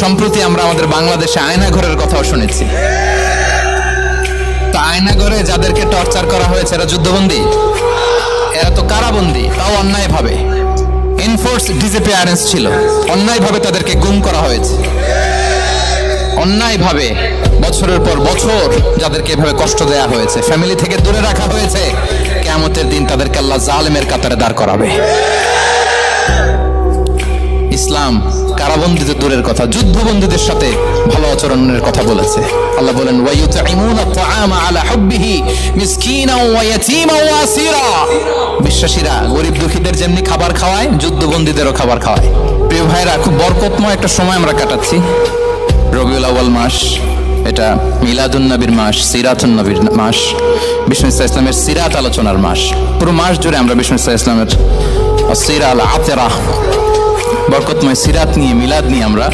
সম্প্রতি আমরা আমাদের বাংলাদেশে আয়নাঘরের কথাও শুনেছি। তো আয়নাঘরে যাদেরকে টর্চার করা হয়েছে এরা যুদ্ধবন্দী, এরা তো কারাবন্দী, তাও অন্যায়ভাবে। এনফোর্স ডিসঅ্যাপিয়ারেন্স ছিল, অন্যায়ভাবে তাদেরকে গুম করা হয়েছে। অন্যায়ভাবে বছরের পর বছর যাদেরকে এভাবে কষ্ট দেয়া হয়েছে, ফ্যামিলি থেকে দূরে রাখা হয়েছে, কিয়ামতের দিন তাদেরকে আল্লাহ জালেমের কাতারে দাঁড় করাবে। ইসলাম কারাবন্দীদের দূরের কথা, যুদ্ধবন্দীদের সাথে ভালো আচরণের কথা বলেছে। আল্লাহ বলেন ওয়ায়ুতঈমুনা আত-তাআমা আলা হুব্বিহি মিসকিনাও ওয়া ইয়াতীমান ওয়া আসীরা। বিশ্বাসীরা গরিব দুঃখীদের যেমনি খাবার খাওয়ায়, যুদ্ধবন্দীদেরও খাবার খাওয়ায়। প্রিয় ভাইরা, খুব বরকতময় একটা সময় আমরা কাটাচ্ছি। রবিউল আউয়াল মাস, এটা মিলাদুন নবীর মাস, সিরাতুন নবীর মাস, বিষ্ণু ইসা ইসলামের সিরাত আলোচনার মাস। পুরো মাস জুড়ে আমরা বিষ্ণু ইসা ইসলামের সিরা আল আতেরা, বরকতময় সিরাত নিয়ে, মিলাদ নিয়ে আমরা